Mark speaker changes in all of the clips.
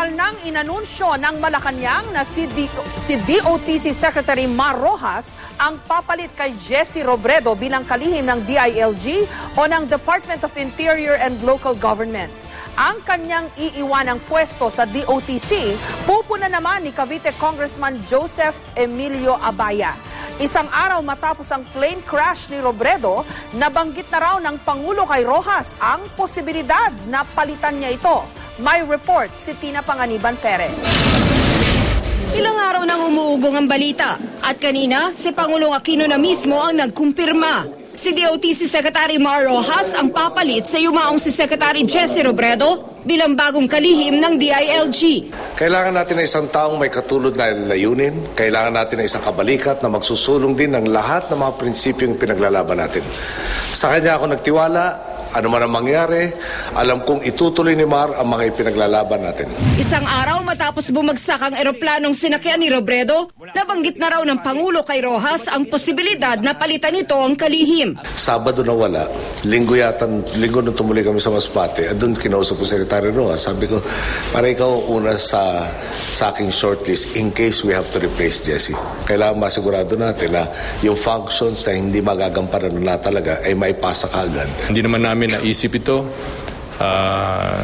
Speaker 1: Formal nang inanunsyo ng Malacanang na si DOTC Secretary Mar Rojas ang papalit kay Jesse Robredo bilang kalihim ng DILG o ng Department of Interior and Local Government. Ang kanyang iiwanang pwesto sa DOTC, pupuna naman ni Cavite Congressman Joseph Emilio Abaya. Isang araw matapos ang plane crash ni Robredo, nabanggit na raw ng Pangulo kay Rojas ang posibilidad na palitan niya ito. May report si Tina Panganiban Perez.
Speaker 2: Ilang araw nang umuugong ang balita at kanina si Pangulong Aquino na mismo ang nagkumpirma. Si DOTC Secretary Mar Rojas ang papalit sa yumaong si Secretary Jesse Robredo bilang bagong kalihim ng DILG.
Speaker 3: Kailangan natin ng isang taong may katulad na layunin. Kailangan natin ng isang kabalikat na magsusulong din ng lahat ng mga prinsipyong pinaglalaban natin. Sa kanya ako nagtiwala. Ano man ang mangyari, alam kong itutuloy ni Mar ang mga ipinaglalaban natin.
Speaker 2: Isang araw matapos bumagsak ang eroplanong sinakyan ni Robredo, nabanggit na raw ng Pangulo kay Rojas ang posibilidad na palitan ito ang kalihim.
Speaker 3: Sabado na wala, linggo nung tumuloy kami sa Masbate, at doon kinausap ko Secretary Rojas. Sabi ko, para ikaw una sa aking shortlist in case we have to replace Jesse. Kailangan masigurado natin na yung functions na hindi magagampanan na talaga ay maipasa kaagad.
Speaker 4: Hindi naman namin naisip ito.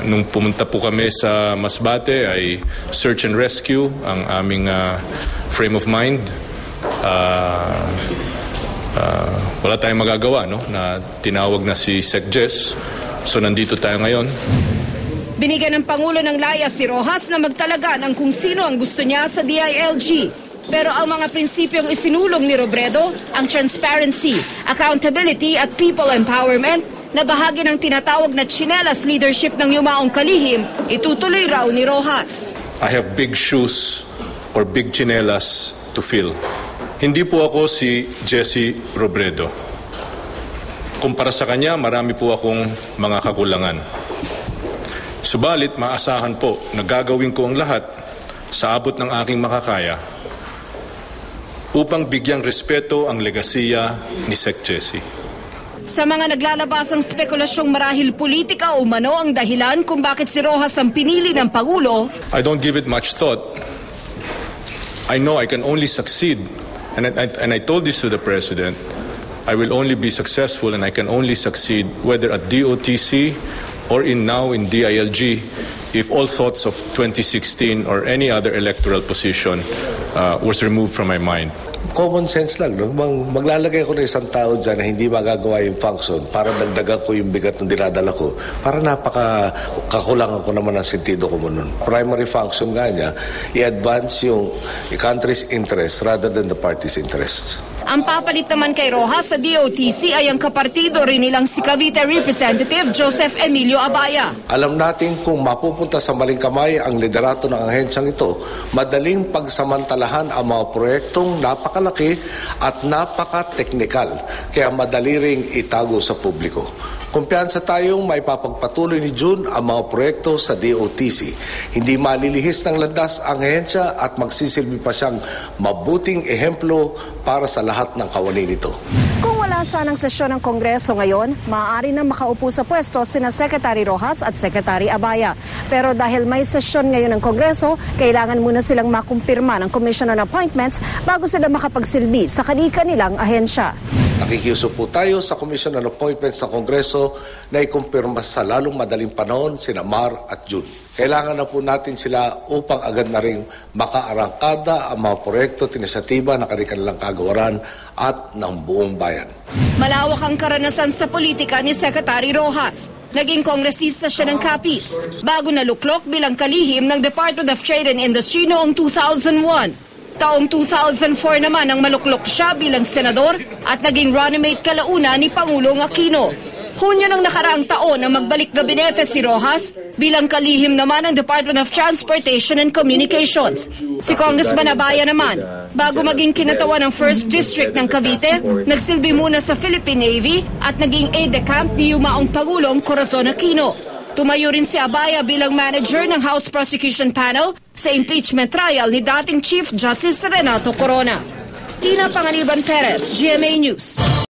Speaker 4: Nung pumunta po kami sa Masbate ay search and rescue ang aming frame of mind. Wala tayong magagawa, no? Na tinawag na si Sec Jess. So nandito tayo ngayon.
Speaker 2: Binigyan ng Pangulo ng laya si Rojas na magtalaga ng kung sino ang gusto niya sa DILG. Pero ang mga prinsipyong isinulong ni Robredo, ang transparency, accountability at people empowerment, na bahagi ng tinatawag na chinelas leadership ng yumaong kalihim, itutuloy raw ni Rojas.
Speaker 4: I have big shoes or big chinelas to fill. Hindi po ako si Jesse Robredo. Kumpara sa kanya, marami po akong mga kakulangan. Subalit, maasahan po na gagawin ko ang lahat sa abot ng aking makakaya upang bigyang respeto ang legasiya ni Sec Jesse.
Speaker 2: Sa mga naglalabasang spekulasyong marahil politika o umano ang dahilan kung bakit si Rojas ang pinili ng Pangulo,
Speaker 4: I don't give it much thought. I know I can only succeed, and I told this to the President, I will only be successful and I can only succeed whether at DOTC or now in DILG if all thoughts of 2016 or any other electoral position was removed from my mind.
Speaker 3: Common sense lang, no? Maglalagay ko na isang tao dyan na hindi magagawa yung function para dagdagan ko yung bigat ng dinadala ko. Para napakakulangan ko naman ang sentido ko mo nun. Primary function nga niya, i-advance yung country's interest rather than the party's interests.
Speaker 2: Ang papalit naman kay Rojas sa DOTC ay ang kapartido rin nilang si Cavite Representative Joseph Emilio Abaya.
Speaker 3: Alam natin kung mapupunta sa maling kamay ang liderato ng ahensyang ito, madaling pagsamantalahan ang mga proyektong napakalaki at napaka-teknikal, kaya madali ring itago sa publiko. Kumpiyansa tayong may papagpatuloy ni June ang mga proyekto sa DOTC. Hindi malilihis ng landas ang ahensya at magsisilbi pa siyang mabuting ehemplo para sa lahat ng kawani nito.
Speaker 5: Kung wala sanang sesyon ng Kongreso ngayon, maaari na makaupo sa pwesto sina Secretary Rojas at Secretary Abaya. Pero dahil may sesyon ngayon ng Kongreso, kailangan muna silang makumpirma ng Commission on Appointments bago sila makapagsilbi sa kani-kanilang ahensya.
Speaker 3: Nakikiusap po tayo sa Commission on Appointments sa Kongreso na ikumpirma sa lalong madaling panahon sina Mar at June. Kailangan na po natin sila upang agad na rin makaarangkada ang mga proyekto, inisyatiba na kanilang kagawaran at ng buong bayan.
Speaker 2: Malawak ang karanasan sa politika ni Secretary Rojas. Naging kongresista siya ng Capiz bago naluklok bilang kalihim ng Department of Trade and Industry noong 2001. Taong 2004 naman ang maluklok siya bilang senador at naging running mate kalauna ni Pangulong Aquino. Hunyo ng nakaraang taon na magbalik gabinete si Rojas bilang kalihim naman ng Department of Transportation and Communications. Si Congressman Abaya naman, bago maging kinatawan ng 1st District ng Cavite, nagsilbi muna sa Philippine Navy at naging aide-de-camp ni yumaong Pangulong Corazon Aquino. Tumayo rin si Abaya bilang manager ng House Prosecution Panel sa impeachment trial ni dating Chief Justice Renato Corona. Tina Panganiban Perez, GMA News.